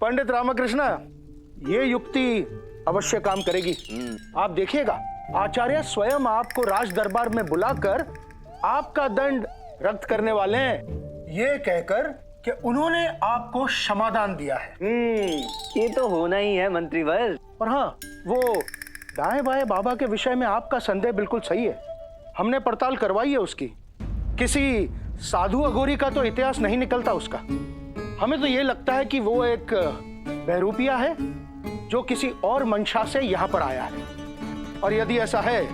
पंडित रामकृष्ण, ये युक्ति अवश्य काम करेगी। आप देखिएगा, आचार्य स्वयं आपको राज दरबार में बुलाकर आपका दंड रद्द करने वाले हैं, ये कहकर कि उन्होंने आपको क्षमादान दिया है। ये तो होना ही है मंत्रीवर। और हाँ, वो दाएं बाएं बाबा के विषय में आपका संदेह बिल्कुल सही है। हमने पड़ताल करवाई है उसकी। किसी साधु अघोरी का तो इतिहास नहीं निकलता उसका। हमें तो ये लगता है कि वो एक बहरूपिया है जो किसी और मंशा से यहाँ पर आया है। और यदि ऐसा है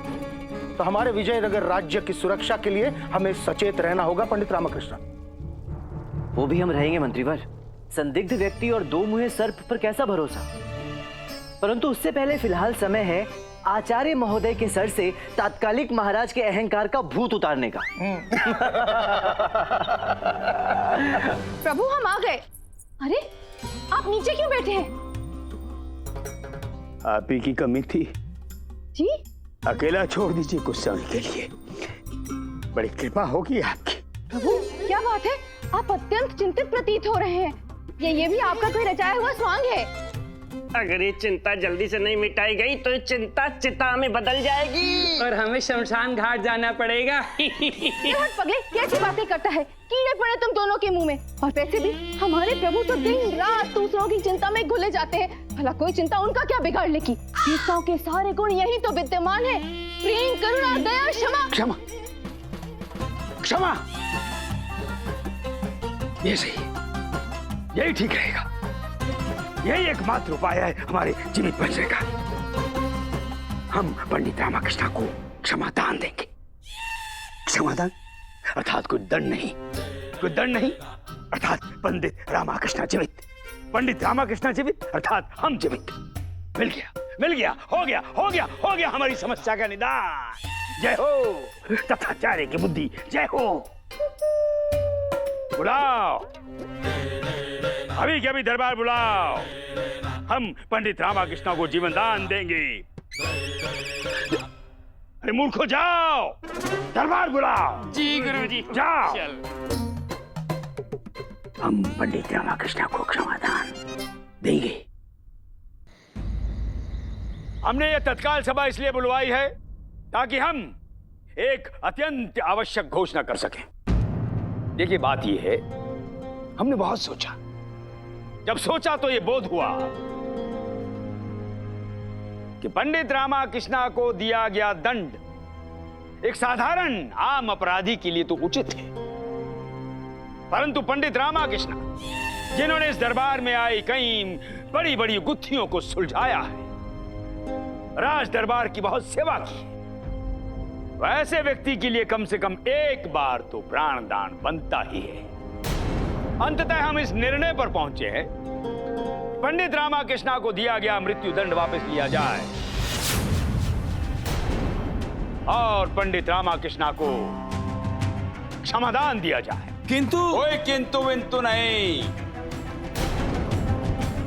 तो हमारे विजयनगर राज्य की सुरक्षा के लिए हमें सचेत रहना होगा पंडित रामकृष्ण। वो भी हम रहेंगे मंत्रीवर। संदिग्ध व्यक्ति और दो मुहे सर्प पर कैसा भरोसा। परंतु उससे पहले फिलहाल समय है आचार्य महोदय के सर से तात्कालिक महाराज के अहंकार का भूत उतारने का। प्रभु, हम आ गए। अरे, आप नीचे क्यों बैठे हैं? आप ही की कमी थी। जी? अकेला छोड़ दीजिए कुछ समय के लिए। बड़ी कृपा होगी आपकी। प्रभु, क्या बात है? आप अत्यंत चिंतित प्रतीत हो रहे हैं। ये भी आपका कोई रचाया हुआ स्वांग है? अगर ये चिंता जल्दी से नहीं मिटाई गई तो ये चिंता चिता में बदल जाएगी और हमें शमशान घाट जाना पड़ेगा। पगले, कैसी बातें करता है? कीड़े पड़े तुम दोनों के मुंह में। और वैसे भी हमारे प्रभु तो दिन रात दूसरों की चिंता में घुले जाते हैं। भला कोई चिंता उनका क्या बिगाड़ लेगी? देवताओं के सारे गुण यही तो विद्यमान है। प्रेम, करुणा, दया, क्षमा। क्षमा, क्षमा, ये सही, यही ठीक रहेगा। यही एकमात्र उपाय है हमारे जीवित बचने का। हम पंडित रामकृष्ण को क्षमादान देंगे। क्षमादान अर्थात कोई दंड नहीं, कोई दंड नहीं अर्थात पंडित रामकृष्ण जीवित, पंडित रामकृष्ण जीवित अर्थात हम जीवित। मिल गया, मिल गया, हो गया, हो गया, हो गया हमारी समस्या का निदान। जय हो तथाचार्य की बुद्धि, जय हो। बुलाओ, अभी के अभी दरबार बुलाओ। हम पंडित रामकृष्ण को जीवन दान देंगे। अरे मूर्खो, जाओ, दरबार बुलाओ। जी गुरुजी, जाओ। चल। हम पंडित रामकृष्ण को क्षमादान देंगे। हमने यह तत्काल सभा इसलिए बुलवाई है ताकि हम एक अत्यंत आवश्यक घोषणा कर सकें। देखिए, बात यह है, हमने बहुत सोचा। जब सोचा तो यह बोध हुआ कि पंडित रामकृष्ण को दिया गया दंड एक साधारण आम अपराधी के लिए तो उचित है, परंतु पंडित रामकृष्ण जिन्होंने इस दरबार में आई कई बड़ी बड़ी गुत्थियों को सुलझाया है, राज दरबार की बहुत सेवा की, वैसे व्यक्ति के लिए कम से कम एक बार तो प्राणदान बनता ही है। अंततः हम इस निर्णय पर पहुंचे हैं, पंडित रामकृष्ण को दिया गया मृत्यु दंड वापस लिया जाए और पंडित रामकृष्ण को क्षमादान दिया जाए। किंतु कोई किंतु विंतु नहीं।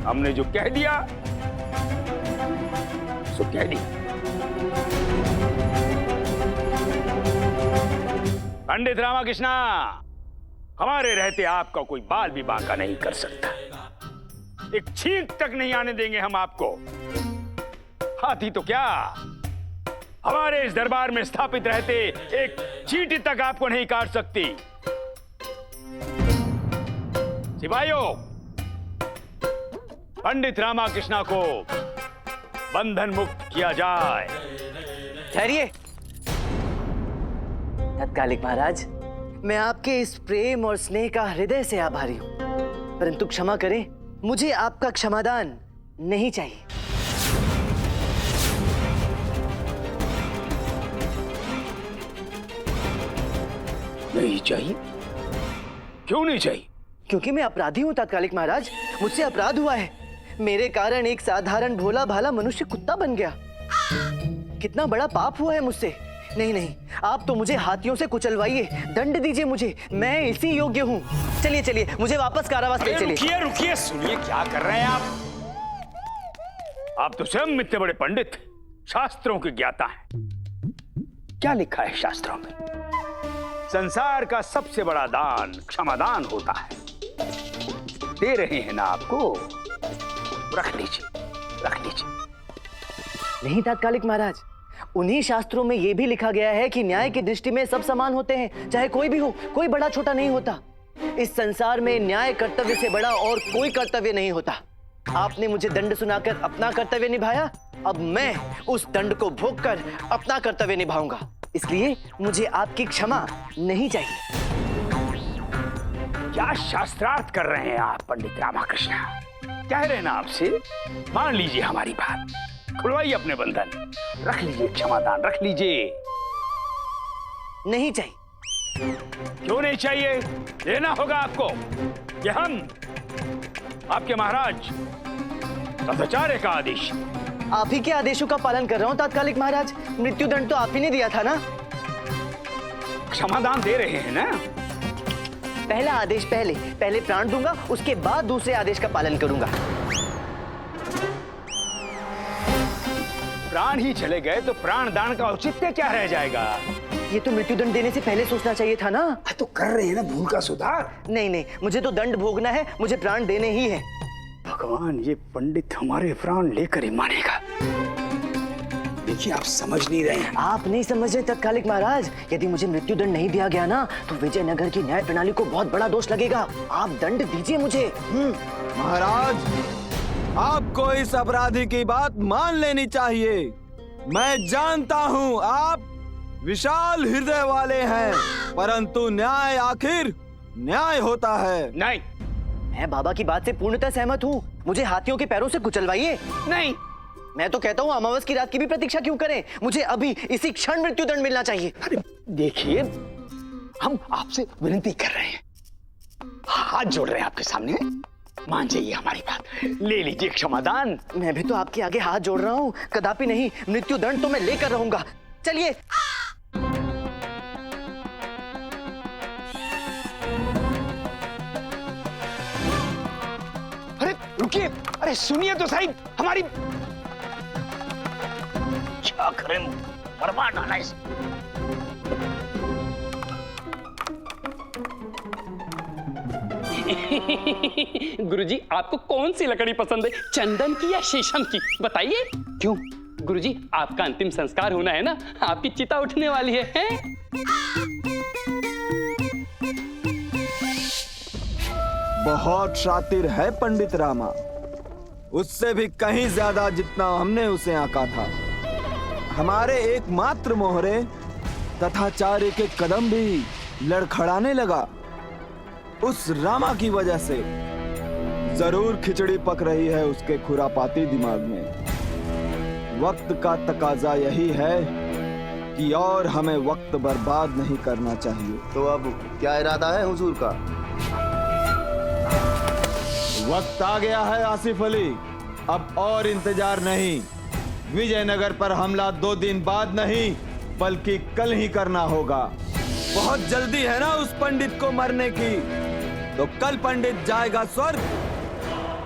हमने जो कह दिया सो कह दिया। पंडित रामकृष्ण, हमारे रहते आपका कोई बाल भी बांका नहीं कर सकता। एक छींक तक नहीं आने देंगे हम आपको। हाथी तो क्या, हमारे इस दरबार में स्थापित रहते एक चींटी तक आपको नहीं काट सकती। सिपाहियों, पंडित रामकृष्ण को बंधन मुक्त किया जाए। ठहरिए तत्कालिक महाराज, मैं आपके इस प्रेम और स्नेह का हृदय से आभारी हूं, परंतु क्षमा करें, मुझे आपका क्षमादान नहीं चाहिए। नहीं चाहिए? क्यों नहीं चाहिए? क्योंकि मैं अपराधी हूं तत्कालिक महाराज, मुझसे अपराध हुआ है। मेरे कारण एक साधारण भोला भाला मनुष्य कुत्ता बन गया। कितना बड़ा पाप हुआ है मुझसे। नहीं नहीं, आप तो मुझे हाथियों से कुचलवाइए, दंड दीजिए मुझे, मैं इसी योग्य हूँ। चलिए चलिए, मुझे वापस कारावास ले चलिए। रुकिए रुकिए, सुनिए क्या कर रहे हैं आप तो स्वयं इतने बड़े पंडित, शास्त्रों के ज्ञाता हैं। क्या लिखा है शास्त्रों में? संसार का सबसे बड़ा दान क्षमादान होता है। दे रहे हैं ना आपको, रख लीजिए, रख लीजिए। नहीं तात्कालिक महाराज, उन्हीं शास्त्रों में यह भी लिखा गया है कि न्याय की दृष्टि में सब समान होते हैं, चाहे कोई भी हो, कोई बड़ा छोटा नहीं होता। इस संसार में न्याय कर्तव्य से बड़ा और कोई कर्तव्य नहीं होता। आपने मुझे दंड सुनाकर अपना कर्तव्य निभाया, अब मैं उस दंड को भोगकर अपना कर्तव्य निभाऊंगा। इसलिए मुझे आपकी क्षमा नहीं चाहिए। क्या शास्त्रार्थ कर रहे हैं आप पंडित रामाकृष्ण? कह रहे हैं ना आपसे, मान लीजिए हमारी बात, खुलवाइए अपने बंधन, रख लीजिए क्षमादान, रख लीजिए। नहीं चाहिए। क्यों नहीं चाहिए? लेना होगा आपको। ये हम आपके महाराज तथाचार्य का आदेश। आप ही के आदेशों का पालन कर रहा हूं तात्कालिक महाराज। मृत्युदंड तो आप ही ने दिया था ना। क्षमादान दे रहे हैं ना? पहला आदेश पहले प्राण दूंगा, उसके बाद दूसरे आदेश का पालन करूंगा। प्राण ही चले गए तो प्राण दान का औचित्य क्या रह जाएगा? ये तो मृत्युदंड देने से पहले सोचना चाहिए था ना। तो कर रहे हैं ना भूल का सुधार। नहीं, मुझे तो दंड भोगना है, मुझे प्राण देने ही है। भगवान, ये पंडित हमारे प्राण लेकर ही मानेगा। देखिए, आप समझ नहीं रहे हैं। आप नहीं समझ रहे तात्कालिक महाराज। यदि मुझे मृत्युदंड नहीं दिया गया ना, तो विजयनगर की न्याय प्रणाली को बहुत बड़ा दोष लगेगा। आप दंड दीजिए मुझे। महाराज, आपको इस अपराधी की बात मान लेनी चाहिए। मैं जानता हूँ आप विशाल हृदय वाले हैं, परंतु न्याय आखिर न्याय होता है। नहीं, मैं बाबा की बात से पूर्णतः सहमत हूँ। मुझे हाथियों के पैरों से कुचलवाइए। नहीं, मैं तो कहता हूँ अमावस की रात की भी प्रतीक्षा क्यों करें? मुझे अभी इसी क्षण मृत्युदंड मिलना चाहिए। अरे देखिए, हम आपसे विनती कर रहे हैं, हाथ जोड़ रहे हैं आपके सामने, मान जाइए हमारी बात, ले लीजिए क्षमादान। मैं भी तो आपके आगे हाथ जोड़ रहा हूँ। कदापि नहीं, मृत्युदंड तो मैं लेकर रहूंगा। चलिए। अरे रुकिए, अरे सुनिए तो सही, हमारी क्या करें, बर्बाद डाला इस। गुरुजी, आपको कौन सी लकड़ी पसंद है, चंदन की या शीशम की? बताइए। क्यों गुरुजी, आपका अंतिम संस्कार होना है ना, आपकी चिता उठने वाली है, हैं? बहुत शातिर है पंडित रामा, उससे भी कहीं ज्यादा जितना हमने उसे आंका था। हमारे एकमात्र मोहरे तथाचार्य के कदम भी लड़खड़ाने लगा। उस रामा की वजह से जरूर खिचड़ी पक रही है उसके खुरापाती दिमाग में। वक्त का तकाजा यही है कि और हमें वक्त बर्बाद नहीं करना चाहिए। तो अब क्या इरादा है हुजूर का? वक्त आ गया है आसिफ अली, अब और इंतजार नहीं। विजयनगर पर हमला 2 दिन बाद नहीं, बल्कि कल ही करना होगा। बहुत जल्दी है ना उस पंडित को मरने की, तो कल पंडित जाएगा स्वर्ग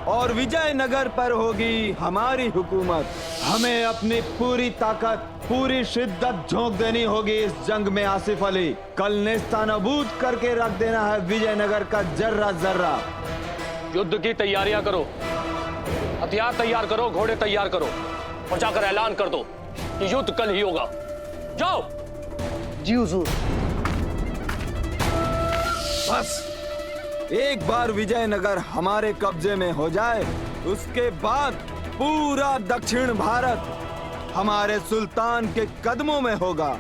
और विजयनगर पर होगी हमारी हुकूमत। हमें अपनी पूरी ताकत, पूरी शिद्दत झोंक देनी होगी इस जंग में आसिफ अली। कल नेस्तानाबूद करके रख देना है विजयनगर का जर्रा जर्रा। युद्ध की तैयारियां करो, हथियार तैयार करो, घोड़े तैयार करो और जाकर ऐलान कर दो कि युद्ध कल ही होगा। जाओ। जी हुजूर। बस एक बार विजयनगर हमारे कब्जे में हो जाए, उसके बाद पूरा दक्षिण भारत हमारे सुल्तान के कदमों में होगा,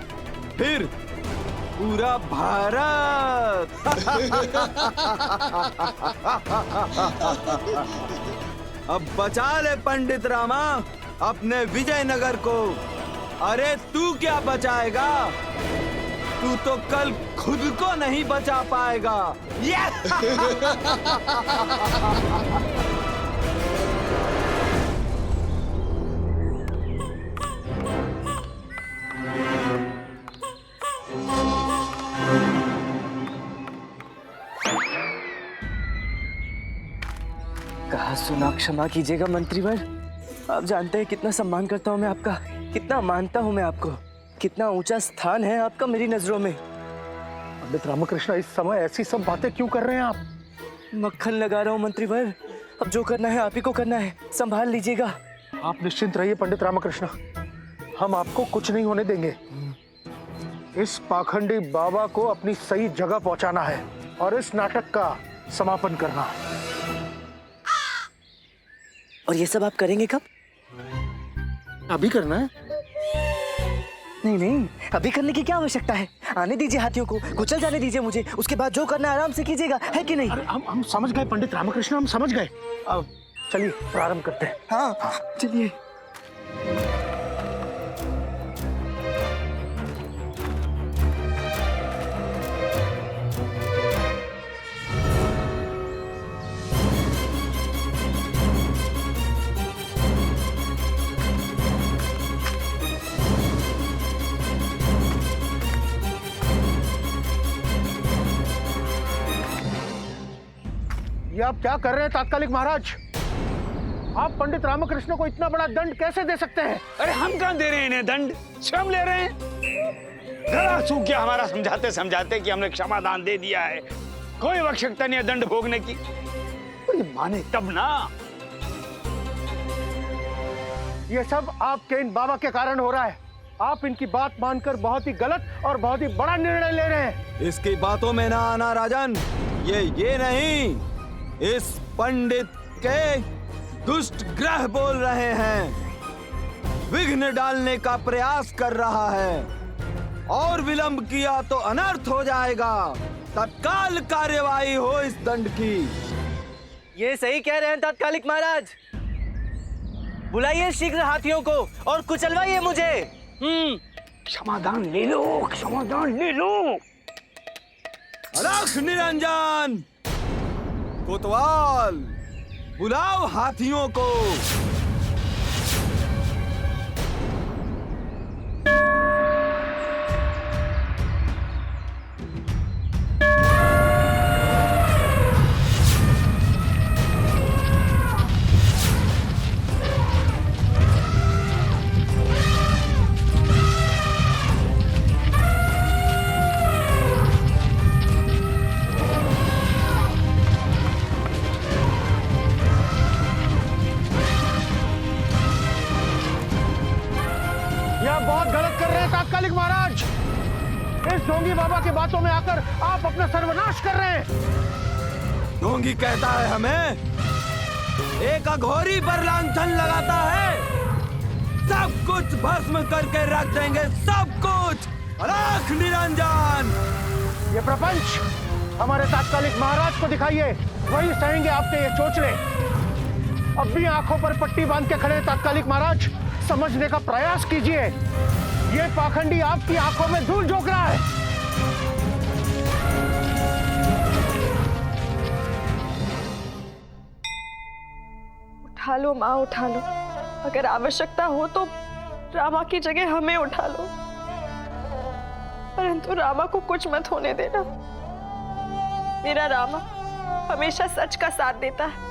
फिर पूरा भारत। अब बचा ले पंडित रामा अपने विजयनगर को। अरे तू क्या बचाएगा, तू तो कल खुद को नहीं बचा पाएगा। कहा सुना, क्षमा कीजिएगा मंत्रीवर। आप जानते हैं कितना सम्मान करता हूं मैं आपका, कितना मानता हूं मैं आपको। कितना ऊंचा स्थान है आपका मेरी नजरों में। पंडित रामकृष्ण, इस समय ऐसी सब बातें क्यों कर रहे हैं आप? मक्खन लगा रहा हूँ मंत्रीवर। अब जो करना है आप ही को करना है, संभाल लीजिएगा। आप निश्चिंत रहिए पंडित रामकृष्ण, हम आपको कुछ नहीं होने देंगे। इस पाखंडी बाबा को अपनी सही जगह पहुंचाना है और इस नाटक का समापन करना है। और ये सब आप करेंगे कब? अभी करना है? नहीं नहीं, अभी करने की क्या आवश्यकता है? आने दीजिए हाथियों को, कुचल जाने दीजिए मुझे, उसके बाद जो करना है आराम से कीजिएगा, है कि नहीं? अरे हम समझ गए पंडित रामकृष्ण, हम समझ गए। अब चलिए प्रारंभ करते हैं। हाँ चलिए। ये आप क्या कर रहे हैं तात्कालिक महाराज? आप पंडित रामकृष्ण को इतना बड़ा दंड कैसे दे सकते हैं? अरे हम कहां दे रहे हैं इन्हें दंड, स्वयं ले रहे हैं। गला सूख गया हमारा समझाते समझाते कि हमने क्षमादान दे दिया है, कोई आवश्यकता नहीं है दंड भोगने की। तो ये माने तब ना। ये सब आपके इन बाबा के कारण हो रहा है। आप इनकी बात मानकर बहुत ही गलत और बहुत ही बड़ा निर्णय ले रहे हैं। इसकी बातों में ना आना राजन। ये नहीं, इस पंडित के दुष्ट ग्रह बोल रहे हैं, विघ्न डालने का प्रयास कर रहा है, और विलंब किया तो अनर्थ हो जाएगा। तत्काल कार्यवाही हो इस दंड की। ये सही कह रहे हैं तात्कालिक महाराज। बुलाइए शीघ्र हाथियों को और कुचलवाइए मुझे। क्षमादान ले लो, क्षमादान ले लो। अलख निरंजन, कोतवाल, बुलाओ हाथियों को। तात्कालिक महाराज, इस ढोंगी बाबा की बातों में आकर आप अपना सर्वनाश कर रहे हैं। ढोंगी कहता है हमें, एक अघोरी पर लांछन लगाता है। सब कुछ भस्म करके रख देंगे, सब कुछ। अलख निरंजन, ये प्रपंच हमारे तात्कालिक महाराज को दिखाइए, वही सहेंगे आपके ये चोचले। अब भी आंखों पर पट्टी बांध के खड़े तात्कालिक महाराज, समझने का प्रयास कीजिए। ये पाखंडी आपकी आंखों में धूल झोंक रहा है। उठा लो माँ, उठा लो। अगर आवश्यकता हो तो रामा की जगह हमें उठा लो, परंतु रामा को कुछ मत होने देना। मेरा रामा हमेशा सच का साथ देता है,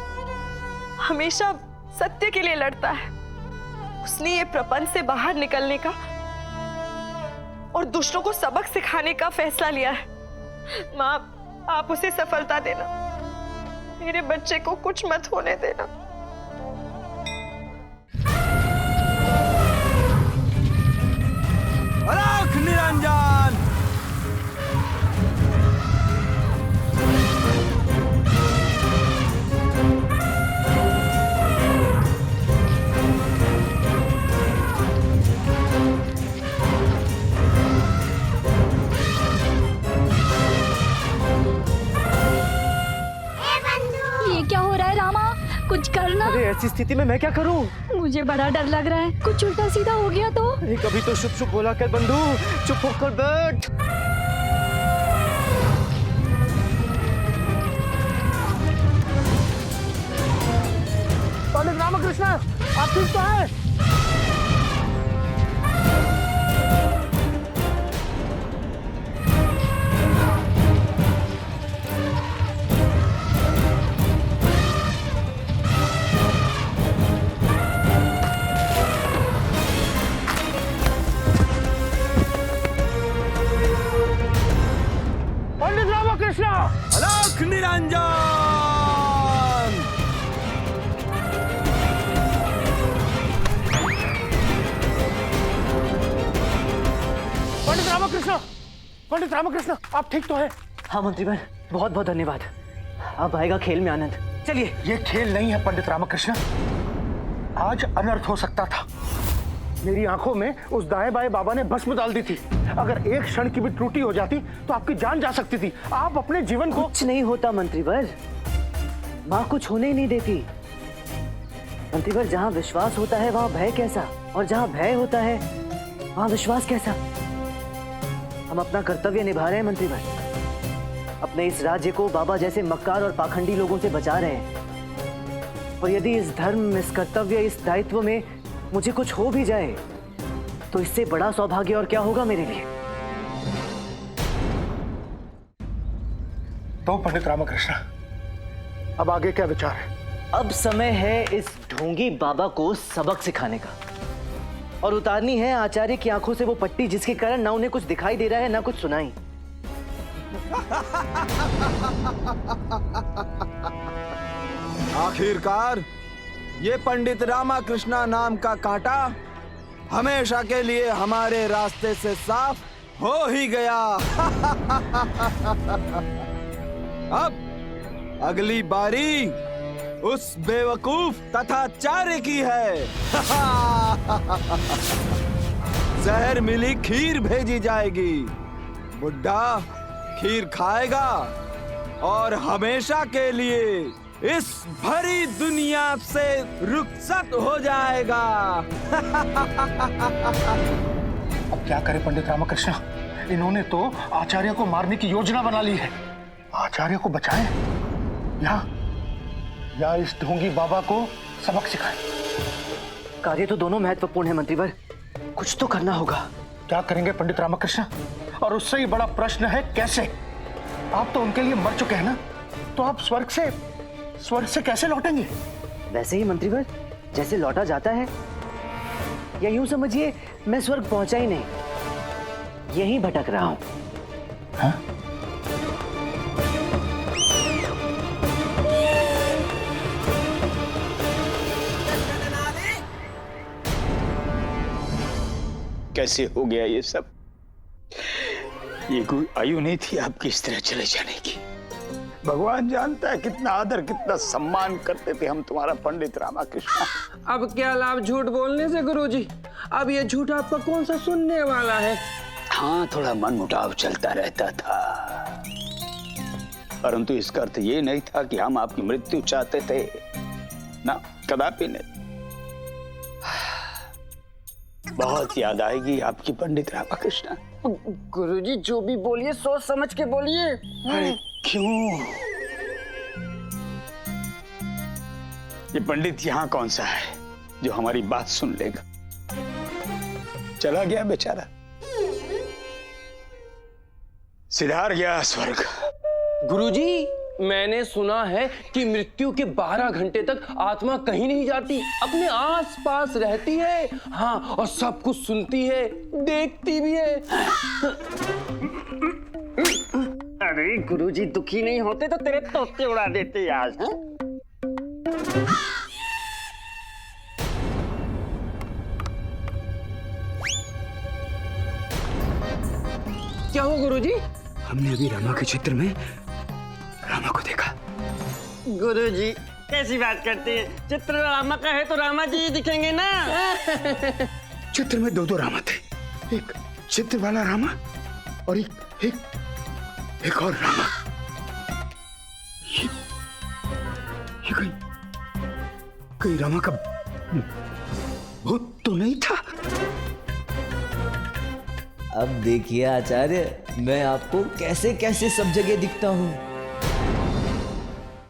हमेशा सत्य के लिए लड़ता है। उसने ये प्रपंच से बाहर निकलने का और दुष्टों को सबक सिखाने का फैसला लिया है। माँ, आप उसे सफलता देना, मेरे बच्चे को कुछ मत होने देना। अलख निरंजन, कुछ करना। अरे ऐसी स्थिति में मैं क्या करूं? मुझे बड़ा डर लग रहा है, कुछ उल्टा सीधा हो गया तो। अरे कभी तो शुभ शुभ बोला कर बंधु, चुप होकर बैठ। पंडित रामकृष्ण, आप ठीक तो हैं? कृष्णा। अलख निरंजन। पंडित रामकृष्ण, पंडित रामकृष्ण, आप ठीक तो है? हाँ मंत्रीवर, बहुत बहुत धन्यवाद। अब आएगा खेल में आनंद। चलिए। ये खेल नहीं है पंडित रामकृष्ण, आज अनर्थ हो सकता था। मेरी आंखों में उस दाएं बाएं बाबा ने भस्म डाल दी थी। अगर एक क्षण की भी त्रुटि हो जाती तो आपकी जान जा सकती थी। आप अपने जीवन को। कुछ नहीं होता मंत्रीवर, माँ कुछ होने ही नहीं देती। मंत्रीवर, जहाँ विश्वास होता है वहाँ भय कैसा, और जहाँ भय होता है वहाँ विश्वास कैसा। हम अपना कर्तव्य निभा रहे हैं मंत्रीवर, अपने इस राज्य को बाबा जैसे मक्कार और पाखंडी लोगों से बचा रहे हैं। और यदि इस धर्म, इस कर्तव्य, इस दायित्व में मुझे कुछ हो भी जाए तो इससे बड़ा सौभाग्य और क्या होगा मेरे लिए। तो पंडित रामकृष्ण, अब आगे क्या विचार है? अब समय है इस ढोंगी बाबा को सबक सिखाने का, और उतारनी है आचार्य की आंखों से वो पट्टी जिसके कारण ना उन्हें कुछ दिखाई दे रहा है ना कुछ सुनाई। आखिरकार ये पंडित रामकृष्णा नाम का कांटा हमेशा के लिए हमारे रास्ते से साफ हो ही गया। अब अगली बारी उस बेवकूफ तथा चार्य की है। जहर मिली खीर भेजी जाएगी, बुड्ढा खीर खाएगा और हमेशा के लिए इस भरी दुनिया से रुखसत हो जाएगा। अब क्या करें पंडित रामकृष्ण, इन्होंने तो आचार्य को मारने की योजना बना ली है। आचार्य को बचाएं या इस ढोंगी बाबा को सबक सिखाएं? कार्य तो दोनों महत्वपूर्ण है मंत्रीवर, कुछ तो करना होगा। क्या करेंगे पंडित रामकृष्ण? और उससे ही बड़ा प्रश्न है कैसे? आप तो उनके लिए मर चुके हैं ना, तो आप स्वर्ग से कैसे लौटेंगे? वैसे ही मंत्रीवर, जैसे लौटा जाता है, या यूं समझिए मैं स्वर्ग पहुंचा ही नहीं, यहीं भटक रहा हूं। हाँ? कैसे हो गया ये सब? ये कोई आयु नहीं थी आपकी इस तरह चले जाने की। भगवान जानता है कितना आदर, कितना सम्मान करते थे हम तुम्हारा पंडित रामकृष्ण। अब क्या लाभ झूठ बोलने से गुरुजी? अब ये झूठ आपका कौन सा सुनने वाला है? हाँ, थोड़ा मनमुटाव चलता रहता था, परंतु इसका अर्थ ये नहीं था कि हम आपकी मृत्यु चाहते थे ना, कदापि नहीं। बहुत याद आएगी आपकी पंडित रामकृष्ण। गुरुजी जो भी बोलिए सोच समझ के बोलिए। अरे क्यों? ये पंडित यहाँ कौन सा है जो हमारी बात सुन लेगा? चला गया बेचारा, सिधार गया स्वर्ग। गुरुजी, मैंने सुना है कि मृत्यु के 12 घंटे तक आत्मा कहीं नहीं जाती, अपने आस पास रहती है। हाँ, और सब कुछ सुनती है, देखती भी है। अरे गुरुजी दुखी नहीं होते तो तेरे तोते उड़ा देते आज। हैं? क्या हो गुरुजी? हमने अभी रामा के चित्र में रामा को देखा। गुरुजी कैसी बात करते हैं? चित्र रामा का है तो रामा जी दिखेंगे ना। चित्र में दो रामा थे, एक चित्र वाला रामा और एक और रामा। ये कहीं रामा का भूत तो नहीं था? अब देखिए आचार्य, मैं आपको कैसे कैसे सब जगह दिखता हूँ।